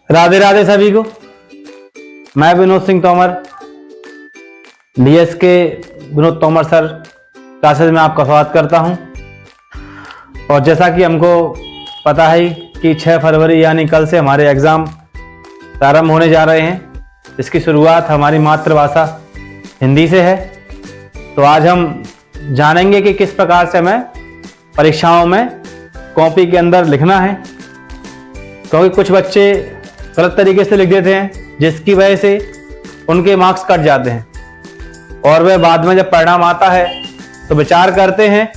राधे राधे सभी को। मैं विनोद सिंह तोमर, डीएस के विनोद तोमर सर क्लासेस में आपका स्वागत करता हूं। और जैसा कि हमको पता है कि 6 फरवरी यानी कल से हमारे एग्ज़ाम प्रारंभ होने जा रहे हैं। इसकी शुरुआत हमारी मातृभाषा हिंदी से है। तो आज हम जानेंगे कि किस प्रकार से हमें परीक्षाओं में कॉपी के अंदर लिखना है, क्योंकि कुछ बच्चे गलत तरीके से लिख देते हैं जिसकी वजह से उनके मार्क्स कट जाते हैं और वह बाद में जब परिणाम आता है तो विचार करते हैं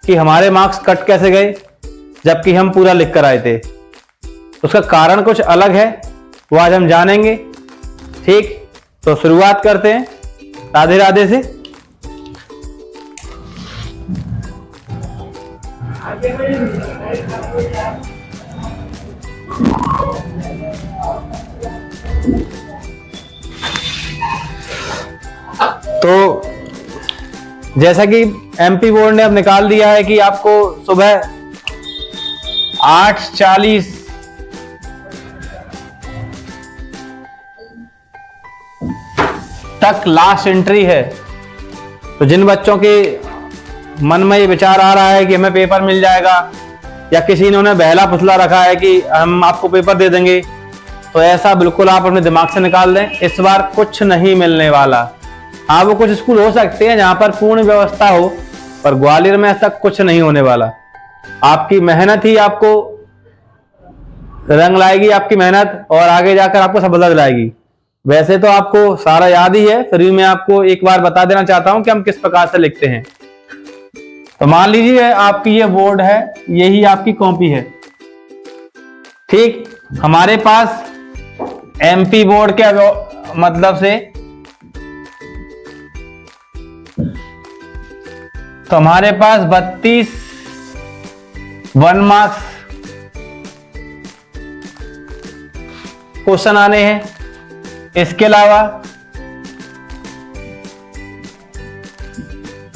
कि हमारे मार्क्स कट कैसे गए जबकि हम पूरा लिख कर आए थे। उसका कारण कुछ अलग है, वो आज हम जानेंगे। ठीक, तो शुरुआत करते हैं राधे राधे से। तो जैसा कि एमपी बोर्ड ने अब निकाल दिया है कि आपको सुबह 8:40 तक लास्ट एंट्री है। तो जिन बच्चों के मन में ये विचार आ रहा है कि हमें पेपर मिल जाएगा या किसी ने उन्हें बहला फुसला रखा है कि हम आपको पेपर दे देंगे, तो ऐसा बिल्कुल आप अपने दिमाग से निकाल दें। इस बार कुछ नहीं मिलने वाला। हाँ, वो कुछ स्कूल हो सकते हैं जहां पर पूर्ण व्यवस्था हो, पर ग्वालियर में ऐसा कुछ नहीं होने वाला। आपकी मेहनत ही आपको रंग लाएगी, आपकी मेहनत, और आगे जाकर आपको सफलता दिलाएगी। वैसे तो आपको सारा याद ही है, फिर भी मैं आपको एक बार बता देना चाहता हूं कि हम किस प्रकार से लिखते हैं। तो मान लीजिए आपकी ये बोर्ड है, यही आपकी कॉपी है। ठीक, हमारे पास एमपी बोर्ड के मतलब से तो हमारे पास 32 1 मार्क्स क्वेश्चन आने हैं। इसके अलावा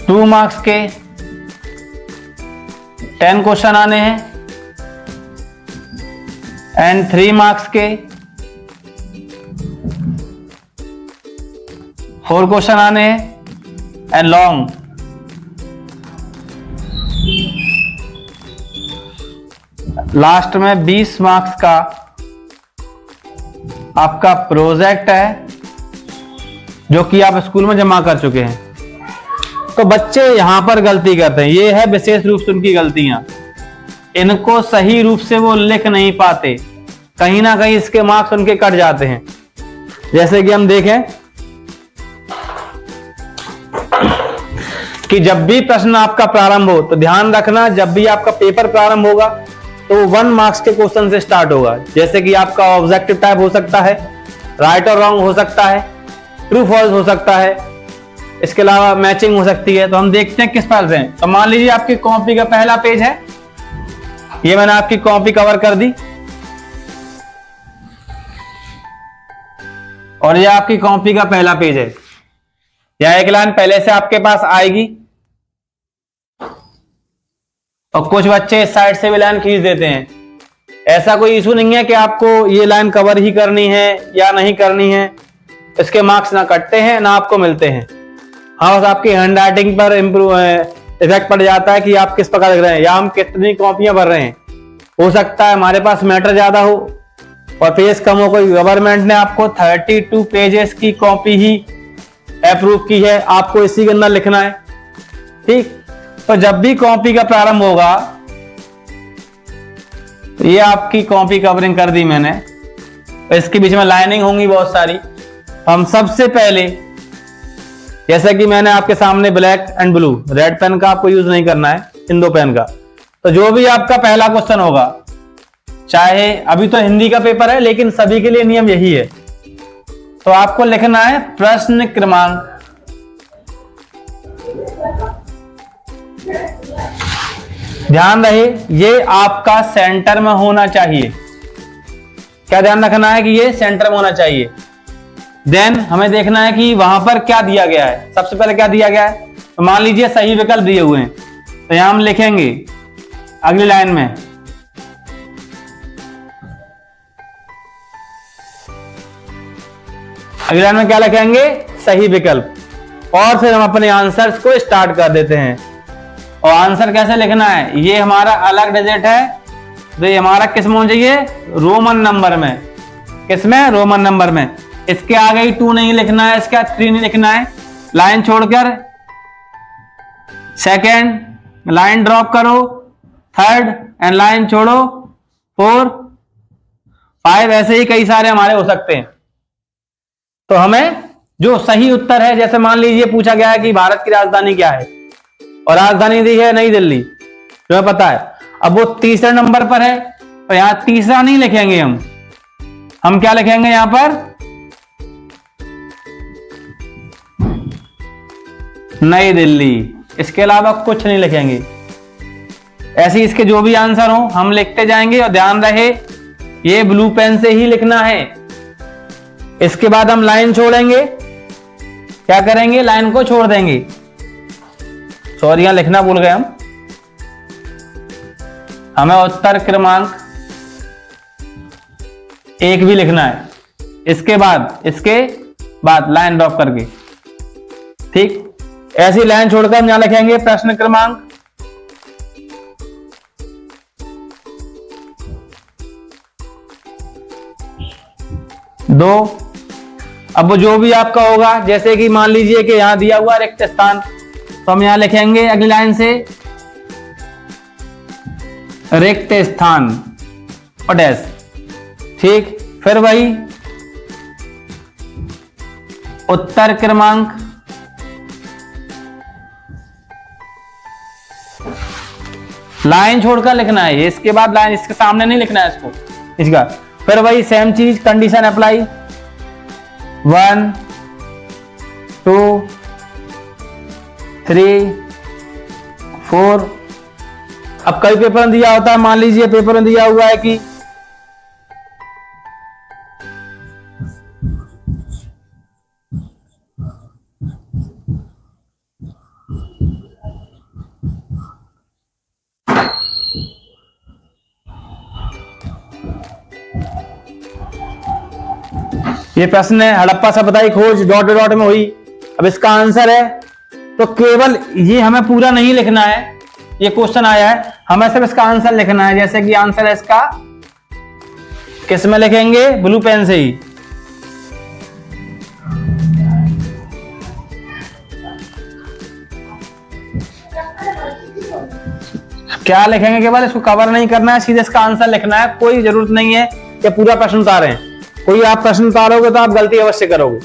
2 मार्क्स के 10 क्वेश्चन आने हैं एंड 3 मार्क्स के 4 क्वेश्चन आने हैं एंड लॉन्ग। लास्ट में 20 मार्क्स का आपका प्रोजेक्ट है जो कि आप स्कूल में जमा कर चुके हैं। तो बच्चे यहां पर गलती करते हैं, ये है विशेष रूप से उनकी गलतियां। इनको सही रूप से वो लिख नहीं पाते, कहीं ना कहीं इसके मार्क्स उनके कट जाते हैं। जैसे कि हम देखें कि जब भी प्रश्न आपका प्रारंभ हो तो ध्यान रखना, जब भी आपका पेपर प्रारंभ होगा तो 1 मार्क्स के क्वेश्चन से स्टार्ट होगा। जैसे कि आपका ऑब्जेक्टिव टाइप हो सकता है, राइट और रॉन्ग हो सकता है, ट्रू फॉल्स हो सकता है, इसके अलावा मैचिंग हो सकती है। तो हम देखते हैं किस पर से। तो मान लीजिए आपकी कॉपी का पहला पेज है, ये मैंने आपकी कॉपी कवर कर दी और ये आपकी कॉपी का पहला पेज है। या एक लाइन पहले से आपके पास आएगी और कुछ बच्चे इस साइड से भी लाइन खींच देते हैं। ऐसा कोई इशू नहीं है कि आपको ये लाइन कवर ही करनी है या नहीं करनी है, इसके मार्क्स ना कटते हैं ना आपको मिलते हैं। हाँ, बस आपकी हैंड राइटिंग पर इफेक्ट पड़ जाता है कि आप किस प्रकार लिख रहे हैं या हम कितनी कॉपियां भर रहे हैं। हो सकता है हमारे पास मैटर ज्यादा हो और पेज कम हो। कोई गवर्नमेंट ने आपको 32 पेजेस की कॉपी ही अप्रूव की है, आपको इसी के अंदर लिखना है। ठीक, तो जब भी कॉपी का प्रारंभ होगा, तो ये आपकी कॉपी कवरिंग कर दी मैंने, इसके बीच में लाइनिंग होंगी बहुत सारी। हम सबसे पहले, जैसे कि मैंने आपके सामने black and blue, red pen का आपको यूज नहीं करना है, इन 2 पेन का। तो जो भी आपका पहला क्वेश्चन होगा, चाहे अभी तो हिंदी का पेपर है लेकिन सभी के लिए नियम यही है, तो आपको लिखना है प्रश्न क्रमांक। ध्यान रहे ये आपका सेंटर में होना चाहिए। क्या ध्यान रखना है कि ये सेंटर में होना चाहिए। देन हमें देखना है कि वहां पर क्या दिया गया है। सबसे पहले क्या दिया गया है, तो मान लीजिए सही विकल्प दिए हुए हैं, तो यहां हम लिखेंगे अगली लाइन में अगली लाइन में क्या लिखेंगे? सही विकल्प। और फिर हम अपने आंसर्स को स्टार्ट कर देते हैं। और आंसर कैसे लिखना है? ये हमारा अलग डिजिट है, तो ये हमारा किस में होना चाहिए? रोमन नंबर में। किसमें? रोमन नंबर में। इसके आगे ही 2 नहीं लिखना है, इसका 3 नहीं लिखना है। लाइन छोड़कर सेकेंड, लाइन ड्रॉप करो, थर्ड एंड लाइन छोड़ो, 4, 5, ऐसे ही कई सारे हमारे हो सकते हैं। तो हमें जो सही उत्तर है, जैसे मान लीजिए पूछा गया है कि भारत की राजधानी क्या है, और राजधानी दी है नई दिल्ली, जो पता है। अब वो तीसरे नंबर पर है, तो यहां तीसरा नहीं लिखेंगे हम क्या लिखेंगे यहां पर? नई दिल्ली। इसके अलावा कुछ नहीं लिखेंगे। ऐसे ही इसके जो भी आंसर हो हम लिखते जाएंगे, और ध्यान रहे ये ब्लू पेन से ही लिखना है। इसके बाद हम लाइन छोड़ेंगे। क्या करेंगे? लाइन को छोड़ देंगे। सॉरी, यहां लिखना भूल गए हमें उत्तर क्रमांक 1 भी लिखना है। इसके बाद लाइन ड्रॉप करके, ठीक। ऐसी लाइन छोड़कर हम यहां लिखेंगे प्रश्न क्रमांक 2। अब वो जो भी आपका होगा, जैसे कि मान लीजिए कि यहां दिया हुआ रिक्त स्थान, तो हम यहां लिखेंगे अगली लाइन से रिक्त स्थान और डैश, ठीक। फिर वही उत्तर क्रमांक लाइन छोड़कर लिखना है। इसके बाद लाइन, इसके सामने नहीं लिखना है इसका। फिर वही सेम चीज, कंडीशन अप्लाई, 1, 2, 3, 4। अब कई पेपर में दिया होता है, मान लीजिए पेपर में दिया हुआ है कि ये प्रश्न है हड़प्पा सभ्यता की खोज डॉट डॉट में हुई। अब इसका आंसर है, तो केवल ये हमें पूरा नहीं लिखना है। ये क्वेश्चन आया है, हमें सिर्फ इसका आंसर लिखना है। जैसे कि आंसर है इसका, किस में लिखेंगे? ब्लू पेन से ही। क्या लिखेंगे? केवल इसको कवर नहीं करना है, सीधे इसका आंसर लिखना है। कोई जरूरत नहीं है कि पूरा प्रश्न उतारें। कोई आप प्रश्न उतारोगे तो आप गलती अवश्य करोगे।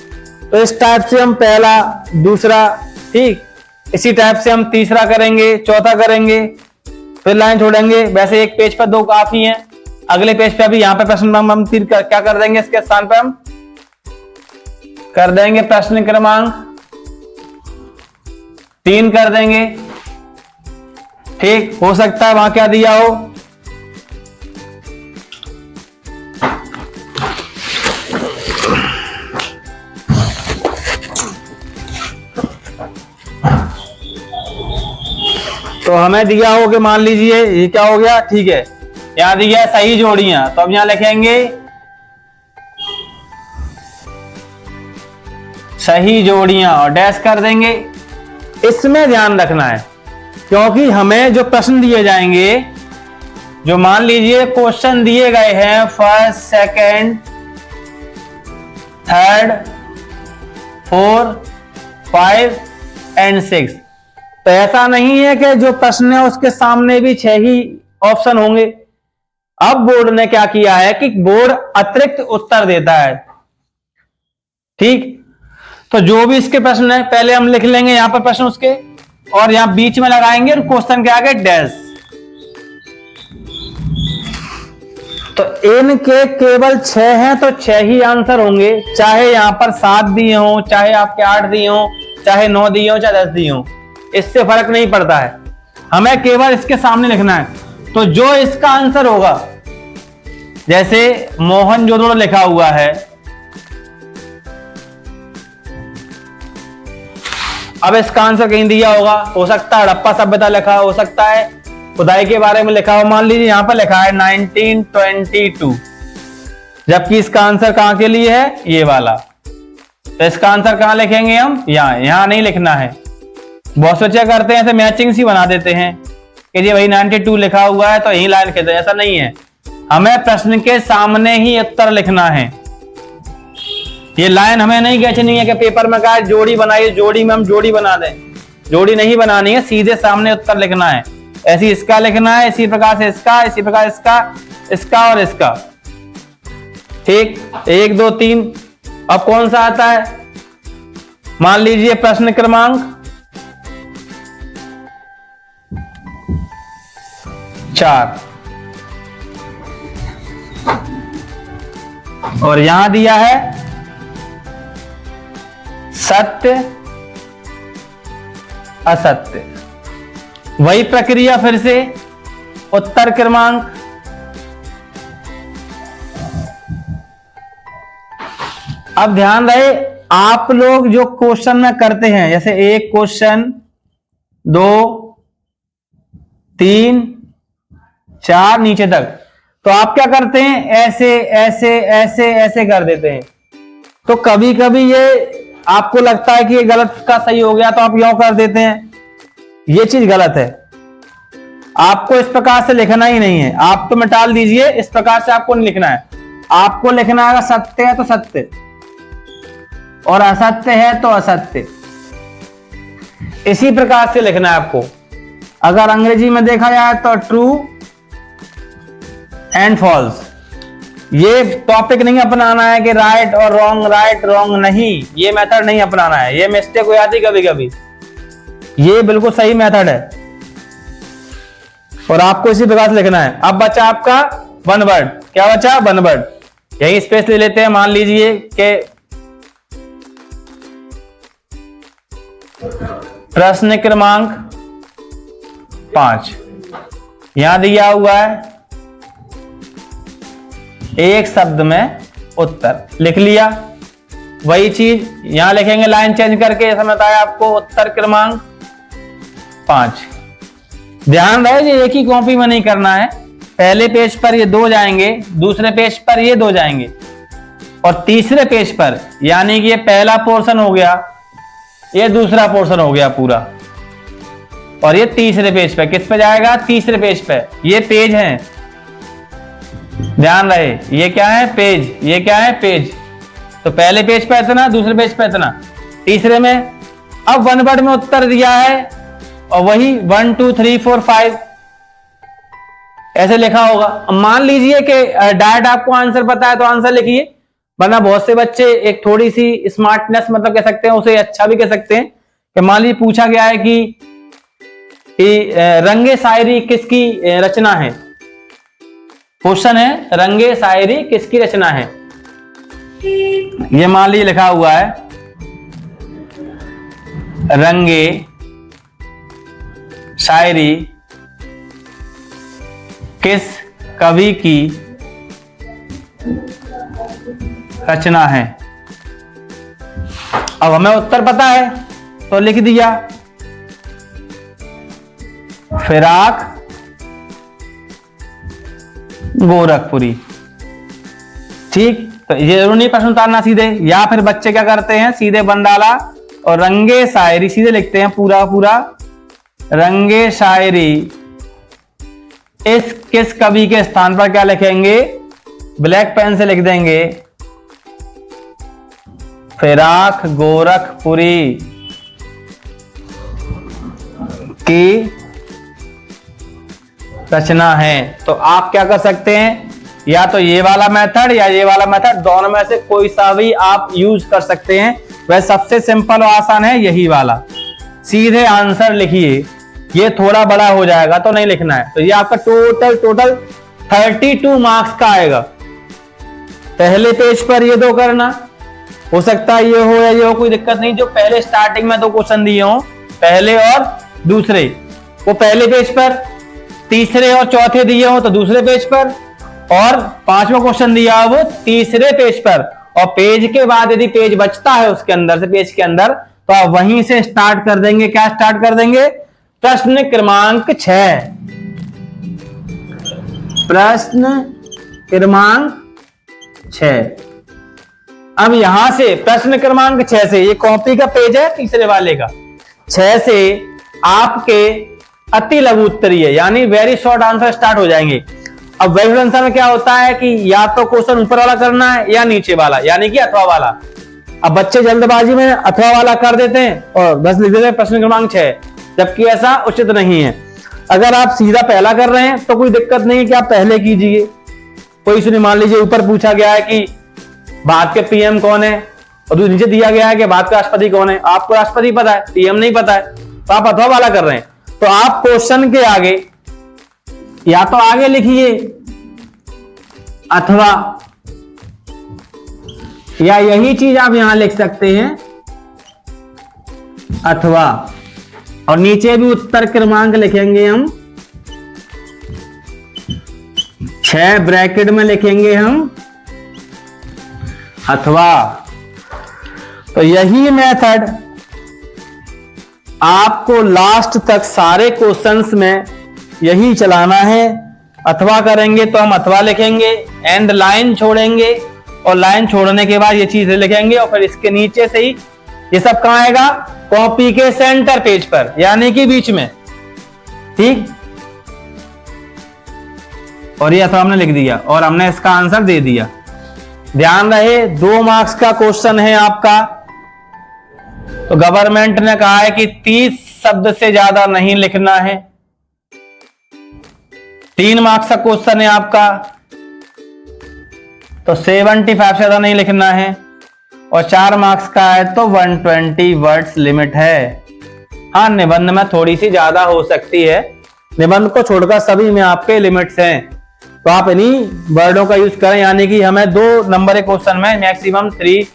तो इस टाइप से हम पहला, दूसरा, ठीक, इसी टाइप से हम तीसरा करेंगे, चौथा करेंगे, फिर लाइन छोड़ेंगे। वैसे एक पेज पर 2 काफी हैं। अगले पेज पे अभी यहाँ पे प्रश्न हम तीर क्या कर देंगे? इसके स्थान पर हम कर देंगे प्रश्न क्रमांक 3 कर देंगे, ठीक। हो सकता है वहां क्या दिया हो, तो हमें दिया हो कि मान लीजिए ये क्या हो गया, ठीक है, यहां दिया है सही जोड़ियां, तो अब यहां लिखेंगे सही जोड़ियां और डैश कर देंगे। इसमें ध्यान रखना है, क्योंकि हमें जो प्रश्न दिए जाएंगे, जो मान लीजिए क्वेश्चन दिए गए हैं फर्स्ट, सेकंड, थर्ड, 4, 5 एंड 6, तो ऐसा नहीं है कि जो प्रश्न है उसके सामने भी 6 ही ऑप्शन होंगे। अब बोर्ड ने क्या किया है कि बोर्ड अतिरिक्त उत्तर देता है, ठीक। तो जो भी इसके प्रश्न है पहले हम लिख लेंगे यहां पर प्रश्न उसके, और यहां बीच में लगाएंगे और क्वेश्चन के आगे डैश। तो इनके केवल 6 हैं, तो 6 ही आंसर होंगे। चाहे यहां पर 7 दिए हो, चाहे आपके 8 दिए हो, चाहे 9 दिए हो, चाहे 10 दिए हो, इससे फर्क नहीं पड़ता है। हमें केवल इसके सामने लिखना है। तो जो इसका आंसर होगा, जैसे मोहनजोदड़ो लिखा हुआ है, अब इसका आंसर कहीं दिया होगा, हो सकता है हड़प्पा सभ्यता लिखा हो सकता है खुदाई के बारे में लिखा हो। मान लीजिए यहां पर लिखा है 1922, जबकि इसका आंसर कहां के लिए है? ये वाला। तो इसका आंसर कहां लिखेंगे हम? यहां नहीं लिखना है। बहुत से क्या करते हैं, ऐसे मैचिंग सी बना देते हैं कि जी भाई 92 लिखा हुआ है तो यही लाइन खींच दो। ऐसा नहीं है, हमें प्रश्न के सामने ही उत्तर लिखना है। ये लाइन हमें नहीं खींचनी है कि पेपर में कहा जोड़ी बनाइए, जोड़ी में हम जोड़ी बना दें। जोड़ी नहीं बनानी है, सीधे सामने उत्तर लिखना है। ऐसी इसका लिखना है, इसी प्रकार से इसका, इसी प्रकार इसका, इसका और इसका। ठीक, 1 2 3। अब कौन सा आता है? मान लीजिए प्रश्न क्रमांक 4 और यहां दिया है सत्य असत्य। वही प्रक्रिया फिर से, उत्तर क्रमांक अब ध्यान रहे आप लोग जो क्वेश्चन में करते हैं, जैसे 1 क्वेश्चन 2 3 4 नीचे तक, तो आप क्या करते हैं? ऐसे ऐसे ऐसे ऐसे कर देते हैं। तो कभी कभी ये आपको लगता है कि ये गलत का सही हो गया तो आप यों कर देते हैं, ये चीज गलत है। आपको इस प्रकार से लिखना ही नहीं है, आप तो मिटा दीजिए, इस प्रकार से आपको नहीं लिखना है। आपको लिखना है सत्य है तो सत्य और असत्य है तो असत्य, इसी प्रकार से लिखना है आपको। अगर अंग्रेजी में देखा जाए तो ट्रू एंड फॉल्स। ये टॉपिक नहीं अपनाना है कि राइट और रॉन्ग नहीं, ये मेथड नहीं अपनाना है। ये मिस्टेक हो जाती कभी कभी, ये बिल्कुल सही मेथड है और आपको इसी प्रकार से लिखना है। अब बचा आपका वन वर्ड। क्या बचा? One word. यही स्पेस ले लेते हैं। मान लीजिए कि प्रश्न क्रमांक 5 यहां दिया हुआ है, एक शब्द में उत्तर लिख लिया। वही चीज यहां लिखेंगे, लाइन चेंज करके, समझ आया आपको? उत्तर क्रमांक 5। ध्यान रहे ये एक ही कॉपी में नहीं करना है। पहले पेज पर ये 2 जाएंगे, दूसरे पेज पर ये 2 जाएंगे और तीसरे पेज पर, यानी कि ये पहला पोर्शन हो गया, ये दूसरा पोर्शन हो गया पूरा, और ये तीसरे पेज पे। किस पे जाएगा? तीसरे पेज पे। ये पेज है, ध्यान रहे, ये क्या है? पेज। ये क्या है? पेज। तो पहले पेज पे इतना, दूसरे पेज पे इतना, तीसरे में। अब वन वर्ड में उत्तर दिया है और वही 1 2 3 4 5 ऐसे लिखा होगा। मान लीजिए कि डायरेक्ट आपको आंसर पता है तो आंसर लिखिए, वरना बहुत से बच्चे एक थोड़ी सी स्मार्टनेस मतलब कह सकते हैं, उसे अच्छा भी कह सकते हैं कि मान लीजिए पूछा गया है कि रंगे शायरी किसकी रचना है। क्वेश्चन है रंगे शायरी किसकी रचना है। ये मान लीजिए लिखा हुआ है रंगे शायरी किस कवि की रचना है। अब हमें उत्तर पता है तो लिख दिया फिराक गोरखपुरी। ठीक, तो ये जरूर नहीं प्रश्न उतारना सीधे, या फिर बच्चे क्या करते हैं सीधे बन डाला और रंगे शायरी सीधे लिखते हैं पूरा पूरा। रंगे शायरी इस किस कवि के स्थान पर क्या लिखेंगे? ब्लैक पेन से लिख देंगे फिराक गोरखपुरी की रचना है। तो आप क्या कर सकते हैं, या तो ये वाला मेथड या ये वाला मेथड, दोनों में से कोई सा भी आप यूज कर सकते हैं। वह सबसे सिंपल और आसान है यही वाला। सीधे आंसर लिखिए, ये थोड़ा बड़ा हो जाएगा तो नहीं लिखना है। तो ये आपका टोटल 32 मार्क्स का आएगा। पहले पेज पर ये 2 करना, हो सकता है ये हो या ये हो, कोई दिक्कत नहीं। जो पहले स्टार्टिंग में 2 क्वेश्चन दिए हो, पहले और दूसरे, वो पहले पेज पर, तीसरे और चौथे दिए हो तो दूसरे पेज पर, और 5वां क्वेश्चन दिया हो वो तीसरे पेज पर। और पेज के बाद यदि पेज बचता है उसके अंदर से, पेज के अंदर, तो आप वहीं से स्टार्ट कर देंगे। क्या स्टार्ट कर देंगे? प्रश्न क्रमांक 6। प्रश्न क्रमांक 6। अब यहां से प्रश्न क्रमांक 6 से, ये कॉपी का पेज है तीसरे वाले का, 6 से आपके अति लघु उत्तरीय यानी वेरी शॉर्ट आंसर स्टार्ट हो जाएंगे। अब वेरी शॉर्ट आंसर में क्या होता है कि या तो क्वेश्चन ऊपर वाला करना है या नीचे वाला, यानी कि अथवा वाला। अब बच्चे जल्दबाजी में अथवा वाला कर देते हैं और बस लिख देते हैं प्रश्न क्रमांक 6, जबकि ऐसा उचित नहीं है। अगर आप सीधा पहला कर रहे हैं तो कोई दिक्कत नहीं है कि आप पहले कीजिए। कोई सुनिए, मान लीजिए ऊपर पूछा गया है कि भारत के पीएम कौन है और नीचे दिया गया है कि भारत का राष्ट्रपति कौन है। आपको राष्ट्रपति पता है, पीएम नहीं पता है, तो आप अथवा वाला कर रहे हैं। तो आप क्वेश्चन के आगे या तो आगे लिखिए अथवा, या यही चीज आप यहां लिख सकते हैं अथवा, और नीचे भी उत्तर क्रमांक लिखेंगे हम 6 ब्रैकेट में लिखेंगे हम अथवा। तो यही मेथड आपको लास्ट तक सारे क्वेश्चंस में यही चलाना है। अथवा करेंगे तो हम अथवा लिखेंगे, एंड लाइन छोड़ेंगे और लाइन छोड़ने के बाद ये चीजें लिखेंगे और फिर इसके नीचे से ही ये सब कहां आएगा, कॉपी के सेंटर पेज पर, यानी कि बीच में। ठीक, और ये अथवा हमने लिख दिया और हमने इसका आंसर दे दिया। ध्यान रहे 2 मार्क्स का क्वेश्चन है आपका, तो गवर्नमेंट ने कहा है कि 30 शब्द से ज्यादा नहीं लिखना है। 3 मार्क्स का क्वेश्चन है आपका, तो 75 से ज्यादा नहीं लिखना है, और 4 मार्क्स का है तो 120 वर्ड्स लिमिट है। हाँ, निबंध में थोड़ी सी ज्यादा हो सकती है, निबंध को छोड़कर सभी में आपके लिमिट्स हैं, तो आप इन्हीं वर्डों का यूज करें। यानी कि हमें 2 नंबर के क्वेश्चन में मैक्सिमम 3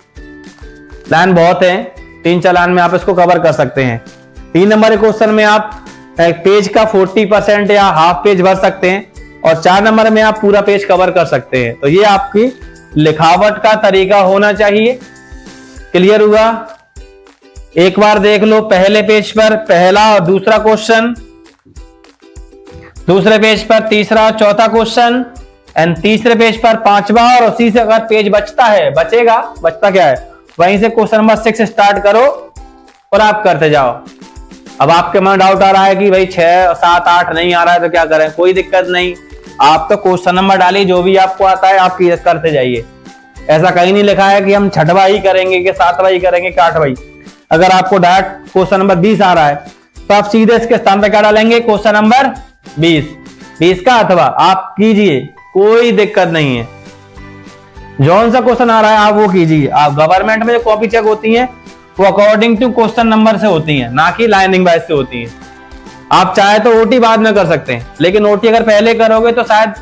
लाइन बहुत है, 3-4 लाइन में आप इसको कवर कर सकते हैं। 3 नंबर के क्वेश्चन में आप पेज का 40% या हाफ पेज भर सकते हैं, और 4 नंबर में आप पूरा पेज कवर कर सकते हैं। तो ये आपकी लिखावट का तरीका होना चाहिए। क्लियर हुआ? एक बार देख लो, पहले पेज पर पहला और दूसरा क्वेश्चन, दूसरे पेज पर तीसरा और चौथा क्वेश्चन, एंड तीसरे पेज पर 5वां, और उसी से अगर पेज बचता है, बचेगा, बचता क्या है, वहीं से क्वेश्चन नंबर 6 स्टार्ट करो और आप करते जाओ। अब आपके मन डाउट आ रहा है कि भाई 6, 7, 8 नहीं आ रहा है तो क्या करें? कोई दिक्कत नहीं, आप तो क्वेश्चन नंबर डालिए, जो भी आपको आता है आप करते जाइए। ऐसा कहीं नहीं लिखा है कि हम 6वां ही करेंगे कि 7वां ही करेंगे कि 8वां ही। अगर आपको डायरेक्ट क्वेश्चन नंबर 20 आ रहा है तो आप सीधे इसके स्थान पर क्या डालेंगे, क्वेश्चन नंबर 20 का अथवा आप कीजिए, कोई दिक्कत नहीं है। जौन सा क्वेश्चन आ रहा है आप वो कीजिए। आप गवर्नमेंट में जो कॉपी चेक होती है वो अकॉर्डिंग टू क्वेश्चन नंबर से होती है, ना कि लाइनिंग वाइज से होती है। आप चाहे तो ओटी बाद में कर सकते हैं, लेकिन ओटी अगर पहले करोगे तो शायद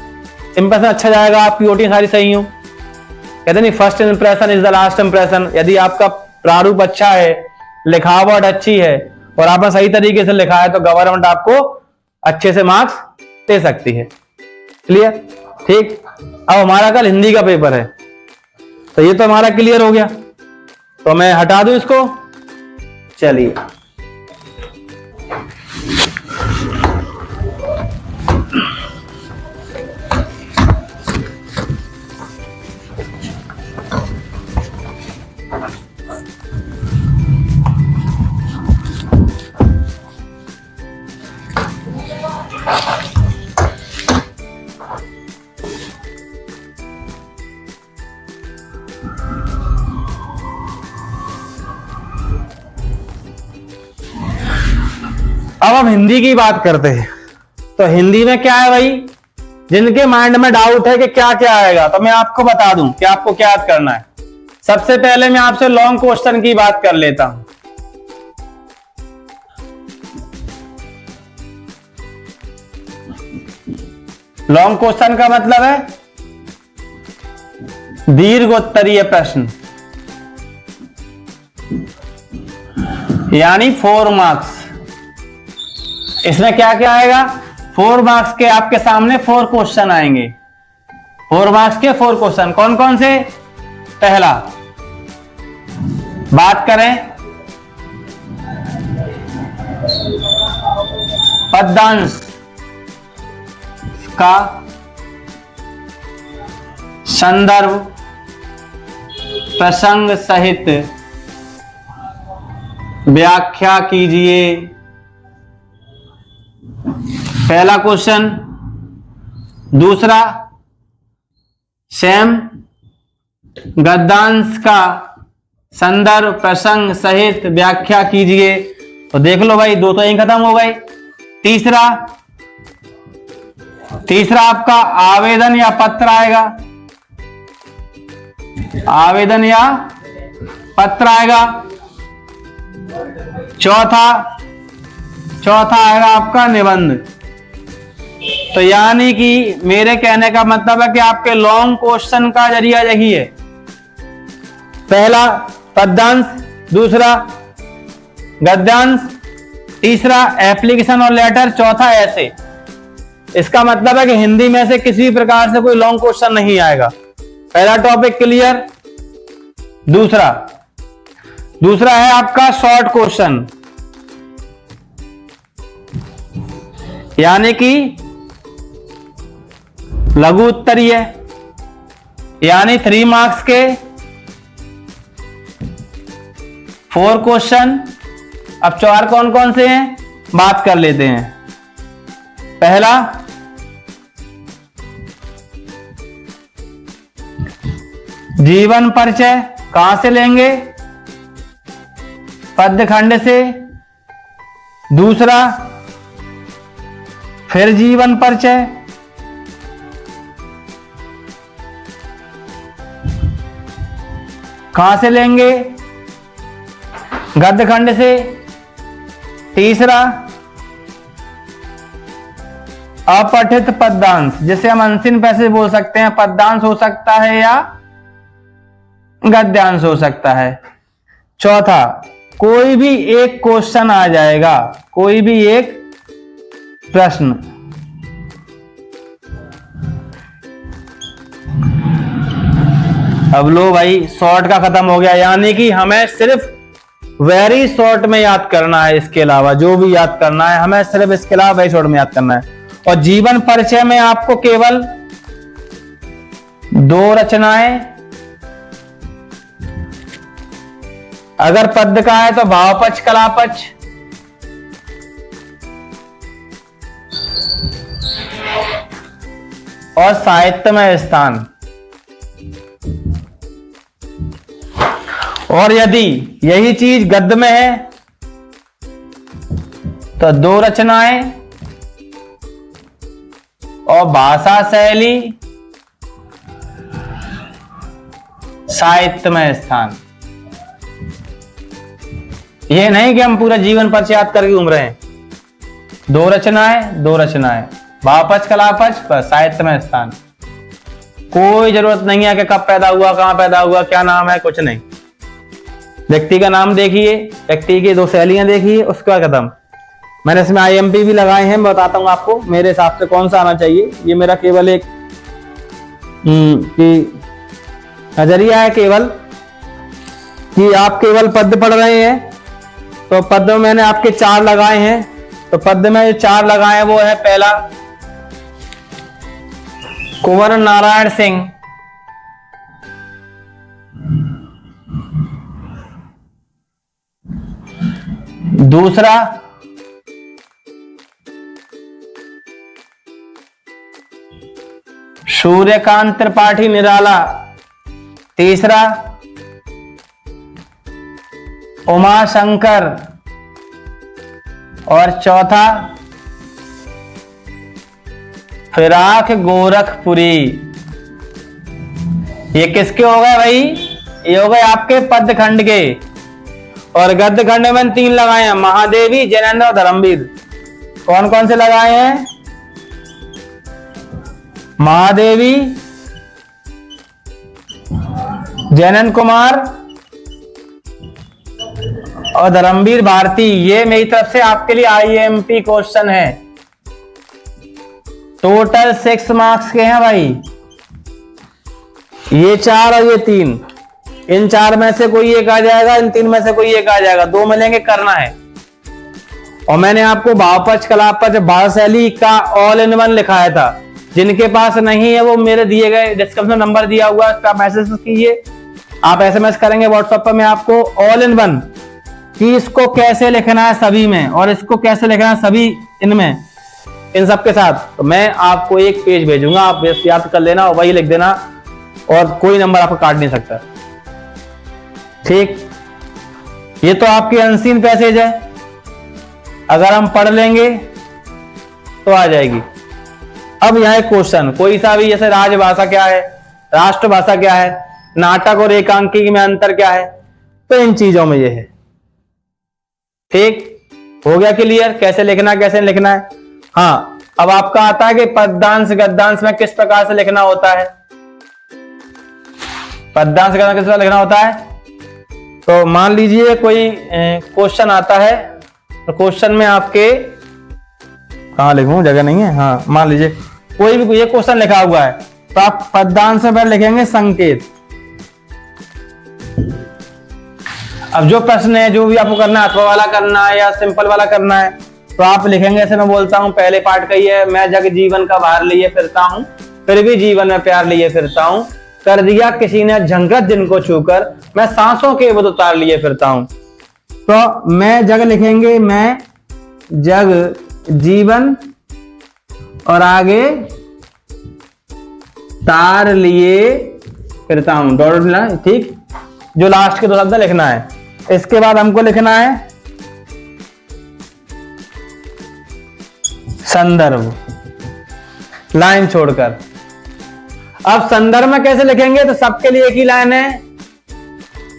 इंप्रेशन अच्छा जाएगा, आपकी ओटी सारी सही हो। कहते नहीं, first impression is the last impression. यदि आपका प्रारूप अच्छा है, लिखावट अच्छी है और आपने सही तरीके से लिखा है तो गवर्नमेंट आपको अच्छे से मार्क्स दे सकती है। क्लियर? ठीक। अब हमारा कल हिंदी का पेपर है, तो ये तो हमारा क्लियर हो गया, तो मैं हटा दूं इसको। चलिए, अब हम हिंदी की बात करते हैं। तो हिंदी में क्या है भाई, जिनके माइंड में डाउट है कि क्या क्या आएगा, तो मैं आपको बता दूं कि आपको क्या याद करना है। सबसे पहले मैं आपसे लॉन्ग क्वेश्चन की बात कर लेता हूं। लॉन्ग क्वेश्चन का मतलब है दीर्घोत्तरीय प्रश्न, यानी 4 मार्क्स। इसमें क्या क्या आएगा, 4 मार्क्स के आपके सामने 4 क्वेश्चन आएंगे। 4 मार्क्स के 4 क्वेश्चन कौन कौन से? पहला, बात करें पद्यांश का संदर्भ प्रसंग सहित व्याख्या कीजिए। पहला क्वेश्चन। दूसरा, सेम गद्यांश का संदर्भ प्रसंग सहित व्याख्या कीजिए। तो देख लो भाई, दो तो यहीं खत्म हो गए। तीसरा आपका आवेदन या पत्र आएगा, आवेदन या पत्र आएगा। चौथा आएगा आपका निबंध। तो यानी कि मेरे कहने का मतलब है कि आपके लॉन्ग क्वेश्चन का जरिया यही है। पहला पद्यांश, दूसरा गद्यांश, तीसरा एप्लीकेशन और लेटर, चौथा ऐसे। इसका मतलब है कि हिंदी में से किसी प्रकार से कोई लॉन्ग क्वेश्चन नहीं आएगा। पहला टॉपिक क्लियर। दूसरा है आपका शॉर्ट क्वेश्चन, यानी कि लघु उत्तरीय, यानी 3 मार्क्स के 4 क्वेश्चन। अब 4 कौन कौन से हैं बात कर लेते हैं। पहला, जीवन परिचय कहां से लेंगे? पद्य खंड से। दूसरा, फिर जीवन परिचय। कहां से लेंगे? गद्य खंड से। तीसरा, अपठित पद्यांश, जिसे हम अनसिन पैसेज बोल सकते हैं। पद्यांश हो सकता है या गद्यांश हो सकता है। चौथा, कोई भी एक क्वेश्चन आ जाएगा, कोई भी एक प्रश्न। अब लो भाई, शॉर्ट का खत्म हो गया, यानी कि हमें सिर्फ वेरी शॉर्ट में याद करना है। इसके अलावा जो भी याद करना है हमें सिर्फ इसके अलावा वेरी शॉर्ट में याद करना है। और जीवन परिचय में आपको केवल 2 रचनाएं, अगर पद्य का है तो भावपक्ष कलापक्ष, और साहित्यमय स्थान। और यदि यही चीज गद्य में है तो 2 रचनाएं और भाषा शैली, साहित्यमय स्थान। ये नहीं कि हम पूरा जीवन परिचय याद करके घूम रहे हैं। 2 रचनाएं, भावपक्ष कलापक्ष पर साहित्यमय स्थान। कोई जरूरत नहीं है कि कब पैदा हुआ, कहां पैदा हुआ, क्या नाम है, कुछ नहीं। व्यक्ति का नाम देखिए, व्यक्ति की 2 शैलियां देखिए, उसके बाद खत्म। मैंने इसमें IMP भी लगाए हैं, मैं बताता हूं आपको मेरे हिसाब से कौन सा आना चाहिए। ये मेरा केवल एक नजरिया है, केवल कि आप केवल पद्य पढ़ रहे हैं तो पद्य में मैंने आपके 4 लगाए हैं। तो पद्य में जो 4 लगाए हैं वो है, पहला कुंवर नारायण सिंह, दूसरा सूर्यकांत त्रिपाठी निराला, तीसरा उमाशंकर, और चौथा फिराक गोरखपुरी। ये किसके हो गए भाई? ये हो गए आपके पद्य खंड के। और गद्य खंड में 3 लगाए हैं, महादेवी, जैनेन्द्र और धर्मवीर। कौन कौन से लगाए हैं? महादेवी, जैनन कुमार और धर्मवीर भारती। ये मेरी तरफ से आपके लिए IMP क्वेश्चन है। टोटल 6 मार्क्स के हैं भाई। ये 4 और ये 3, इन 4 में से कोई एक आ जाएगा, इन 3 में से कोई एक आ जाएगा, 2 मिलेंगे, करना है। और मैंने आपको भावपक्ष कलापक्ष भाषा शैली का ऑल इन वन लिखाया था। जिनके पास नहीं है वो मेरे दिए गए डिस्क्रिप्शन नंबर दिया हुआ है, उसका मैसेज कीजिए, आप एसएमएस करेंगे व्हाट्सएप पर, मैं आपको ऑल इन वन कि इसको कैसे लिखना है सभी में और इसको कैसे लिखना है सभी इनमें, इन सब के साथ। तो मैं आपको एक पेज भेजूंगा, आप बस याद कर लेना और वही लिख देना और कोई नंबर आपको काट नहीं सकता। ठीक, ये तो आपकी अनसीन पैसेज है, अगर हम पढ़ लेंगे तो आ जाएगी। अब यहां एक क्वेश्चन कोई सा भी, जैसे राजभाषा क्या है, राष्ट्रभाषा क्या है, नाटक और एकांकी में अंतर क्या है, तो इन चीजों में ये है। ठीक, हो गया क्लियर कैसे लिखना कैसे लिखना है। हाँ, अब आपका आता है कि पद्यांश गद्यांश में किस प्रकार से लिखना होता है। पद्यांश गद्यांश किस प्रकार लिखना होता है, तो मान लीजिए कोई क्वेश्चन आता है, तो क्वेश्चन में आपके कहां लिखूं, जगह नहीं है। हाँ, मान लीजिए कोई भी ये क्वेश्चन लिखा हुआ है, तो आप पद्यांश से पहले लिखेंगे संकेत। अब जो प्रश्न है, जो भी आपको करना है, अथवा वाला करना है या सिंपल वाला करना है, तो आप लिखेंगे ऐसे। मैं बोलता हूं पहले पार्ट का ही है, मैं जग जीवन का भार लिए फिरता हूं, फिर भी जीवन में प्यार लिए फिरता हूं, कर दिया किसी ने झंझट जिनको छूकर, मैं सांसों के बुध उतार लिए फिरता हूं। तो मैं जग लिखेंगे, मैं जग जीवन और आगे तार लिए फिरता हूं, डॉट मिला। ठीक, जो लास्ट के दो शब्द लिखना है। इसके बाद हमको लिखना है संदर्भ, लाइन छोड़कर। अब संदर्भ में कैसे लिखेंगे, तो सबके लिए एक ही लाइन है,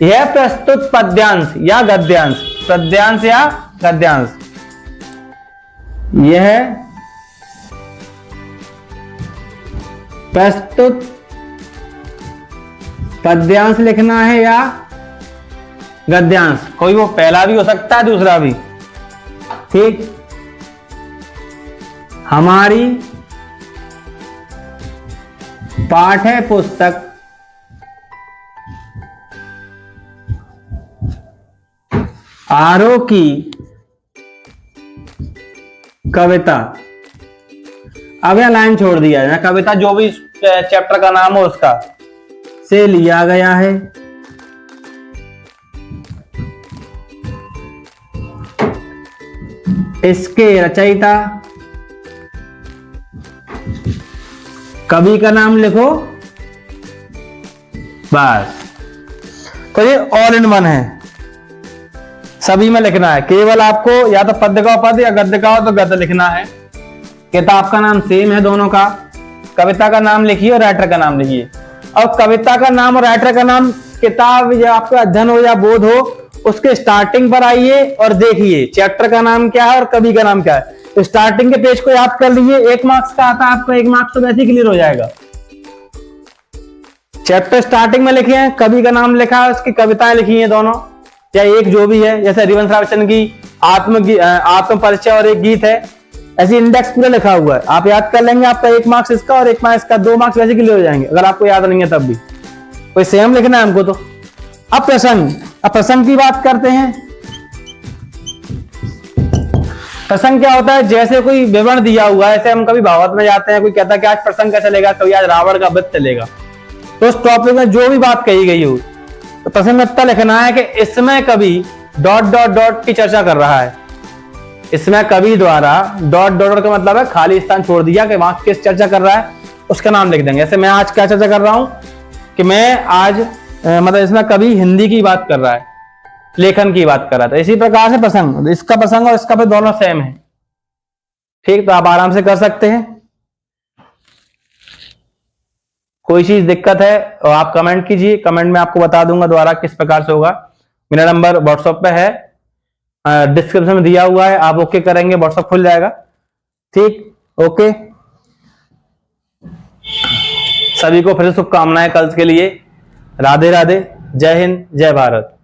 यह प्रस्तुत पद्यांश या गद्यांश, पद्यांश या गद्यांश, यह प्रस्तुत पद्यांश लिखना है या गद्यांश, कोई वो पहला भी हो सकता है दूसरा भी। ठीक, हमारी पाठ्य पुस्तक आरो की कविता, अब यह लाइन छोड़ दिया है, कविता जो भी चैप्टर का नाम हो उसका से लिया गया है। इसके रचयिता, कवि का नाम लिखो बस। तो ये ऑल इन वन है, सभी में लिखना है। केवल आपको या तो पद्य का पद या गद्य का हो तो गद्य लिखना है। किताब का नाम सेम है दोनों का, कविता का नाम लिखिए और राइटर का नाम लिखिए। अब कविता का नाम और राइटर का नाम, किताब या आपका अध्ययन हो या बोध हो, उसके स्टार्टिंग पर आइए और देखिए चैप्टर का नाम क्या है और कवि का नाम क्या है। तो स्टार्टिंग के पेज को याद कर लीजिए, 1 मार्क्स का आता है आपको, 1 मार्क्स तो वैसे ही क्लियर हो जाएगा। चैप्टर स्टार्टिंग में लिखे हैं, कवि का नाम लिखा है, उसकी कविताएं लिखी हैं दोनों या एक जो भी है, जैसे हरिवंश रायचंद की आत्म परिचय और एक गीत है, ऐसी इंडेक्स पूरा लिखा हुआ है। आप याद कर लेंगे, आपका 1 मार्क्स इसका और 1 मार्क्स का, 2 मार्क्स वैसे क्लियर हो जाएंगे अगर आपको याद नहीं है तब भी। कोई सेम लिखना है हमको तो। अब प्रसंग की बात करते हैं। प्रसंग क्या होता है, जैसे कोई विवरण दिया हुआ है, ऐसे हम कभी भागवत में जाते हैं, कोई कहता है कि आज प्रसंग कैसे चलेगा, कभी आज रावण का वध चलेगा, तो उस टॉपिक में जो भी बात कही गई हो तो प्रसंग में इतना लिखना है कि इसमें कवि डॉट डॉट डॉट की चर्चा कर रहा है। इसमें कवि द्वारा डॉट डॉट का मतलब है खाली स्थान छोड़ दिया कि वहां किस चर्चा कर रहा है, उसका नाम लिख देंगे। जैसे मैं आज क्या चर्चा कर रहा हूं कि मैं आज मतलब इसमें कवि हिंदी की बात कर रहा है, लेखन की बात कर रहा था। इसी प्रकार से प्रसंग, इसका प्रसंग और इसका भी दोनों सेम है। ठीक, तो आप आराम से कर सकते हैं। कोई चीज दिक्कत है और आप कमेंट कीजिए, कमेंट में आपको बता दूंगा दोबारा किस प्रकार से होगा। मेरा नंबर व्हाट्सएप पे है, डिस्क्रिप्शन में दिया हुआ है, आप ओके करेंगे व्हाट्सएप खुल जाएगा। ठीक, ओके। सभी को फिर शुभकामनाएं कल के लिए। राधे राधे, जय हिंद, जय भारत।